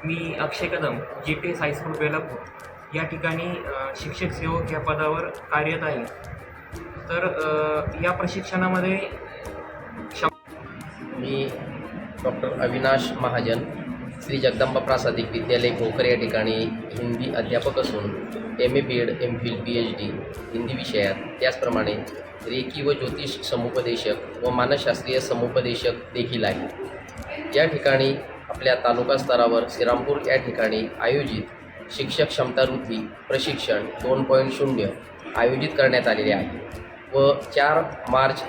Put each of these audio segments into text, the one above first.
मी अक्षय Kadam GTS high school Belapur या ठिकाणी शिक्षक सेवक या पदावर कार्यरत आहे. तर या प्रशिक्षणामध्ये मी डॉक्टर अविनाश महाजन, श्री जगदंबा प्रासादिक विद्यालय भोकर या ठिकाणी हिंदी अध्यापक असून MA BEd MPhil PhD Hindi विषयात, त्याचप्रमाणे रेकी व ज्योतिष समुपदेशक व मानसशास्त्रीय समुपदेशक देखील आहे. या ठिकाणी आपल्या तालुका स्तरावर श्रीरामपूर या ठिकाणी आयोजित शिक्षक क्षमतावृद्धी प्रशिक्षण 2.0 आयोजित करण्यात आलेले आहे व 4 मार्च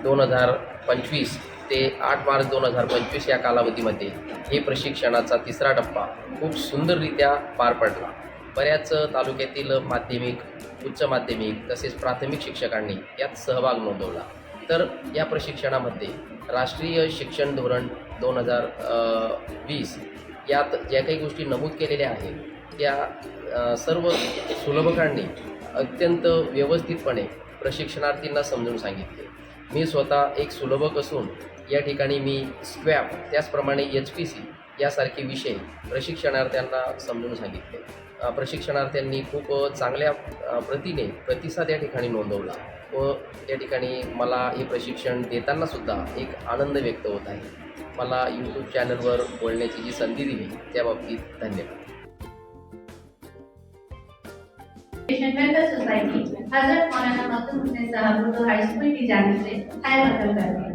2025 ते 8 मार्च 2025 या कालावधीमध्ये हे प्रशिक्षणाचा तिसरा टप्पा खूप सुंदररित्या पार पडला. बऱ्याच तालुक्यातील माध्यमिक, उच्च माध्यमिक तसेच प्राथमिक शिक्षकांनी यात सहभाग नोंदवला. तर या प्रशिक्षणामध्ये राष्ट्रीय शिक्षण धोरण 2020 यात ज्या काही गोष्टी नमूद केलेल्या आहेत त्या सर्व सुलभकांनी अत्यंत व्यवस्थितपणे प्रशिक्षणार्थींना समजून सांगितले. मी स्वतः एक सुलभक असून या ठिकाणी मी स्क्वॅप त्याचप्रमाणे HPC यासारखे विषय प्रशिक्षणार्थ्यांना समजून सांगितले. प्रशिक्षणार्थ्यांनी खूप चांगल्या प्रतीने प्रतिसाद या ठिकाणी नोंदवला व या ठिकाणी मला हे प्रशिक्षण देतानासुद्धा एक आनंद व्यक्त होत आहे. मला YouTube चॅनलवर बोलण्याची जी संधी दिली त्याबाबतीत धन्यवाद. सोसाइटी हजरत मौलाना मखदूम हुसैन साहब उर्दू हाई स्कूल की जानिब से खैर मकदम करती हूँ.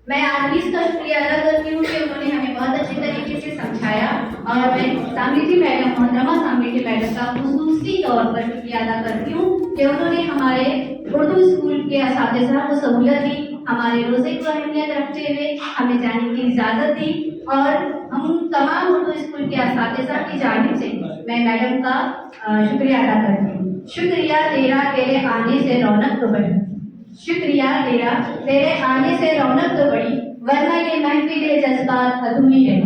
मैं आज इसका शुक्रिया अदा करती हूँ कि उन्होंने हमें बहुत अच्छे तरीके से समझाया और मैं सामरी मैडम मोहतरमा सामरी मैडम का खुसूसी तौर पर शुक्रिया अदा करती हूँ कि उन्होंने हमारे उर्दू स्कूल के असातिज़ा को सहूलत दी, हमारे रोज़े को अहमियत रखते हुए हमें जाने की इजाज़त दी और हम तमाम उर्दू स्कूल के असातिज़ा की जानिब से मैं मैडम का शुक्रिया अदा करती हूँ. शुक्रिया तेरा तेरे आने से रौनक तो बढ़ी, शुक्रिया तेरा तेरे आने से रौनक तो बढ़ी, वरना ये महफिल जज्बात अधूरी है.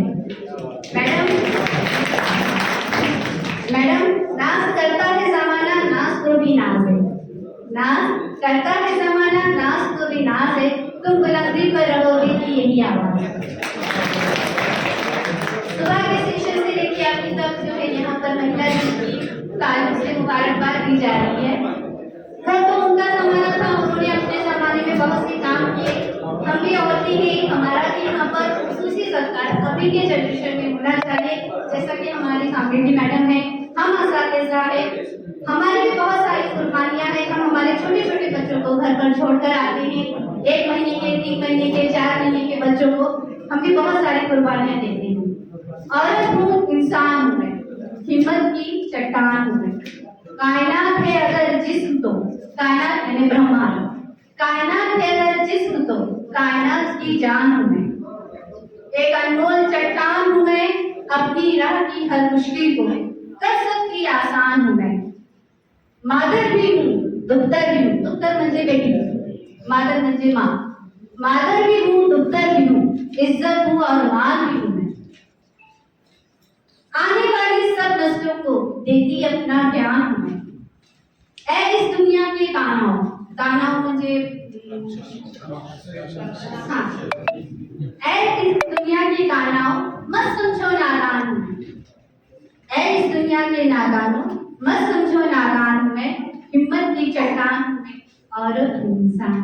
मैडम नाज करता है ज़माना, नाज को भी नाज है, नाज करता है ज़माना, नाज को भी नाज है, तुम बुलंदी पर रहोगे की यही आवाज़ है. सुबह के सेशन से लेके आपकी तक जो है यहाँ पर महिला जी की तारीफ से मुबारकबाद दी जा रही है. तो उनका ज़माना था, उन्होंने अपने ज़माने में बहुत से काम किए. हम भी औरतें हैं, हमारा भी यहाँ पर खुसूसी सत्कार अभी के जनरेशन में होना चाहिए. जैसा कि हमारे सामने भी मैडम है, हम असातिज़ा है, हमारी भी बहुत सारी कुर्बानियाँ हैं. हम हमारे छोटे छोटे बच्चों को घर पर छोड़कर आते हैं, 1 महीने के, 3 महीने के, 4 महीने के बच्चों को हम भी बहुत सारी कुर्बानियाँ देते हैं. औरत हूँ, इंसान हूँ मैं, हिम्मत की चट्टान हूँ मैं. कायनात है अगर जिस्म तो कायनात यानी ब्रह्मांड, कायनात है अगर जिस्म तो कायनात की जान हूँ मैं. एक अनमोल चट्टान हूँ मैं, अपनी राह की हर मुश्किल को कर सकती आसान हूँ मैं. मादर भी हूँ, दुख्तर भी हूँ, दुख्तर म्हणजे बेटी, मादर म्हणजे माँ. मादर भी हूँ, दुख्तर भी हूँ, इज्जत हूँ और माल भी हूँ मैं. आने वाली सब नस्लों को देती अपना ज्ञान हूँ मैं. ऐ इस दुनिया के कानाओं, कानाओं मुझे हाँ, ऐ इस दुनिया के कानाओं मत समझो नादान हूँ. ऐ इस दुनिया के नादानों मत समझो नादान हूँ मैं. हिम्मत की चट्टान हूँ मैं, औरत हूँ इंसान.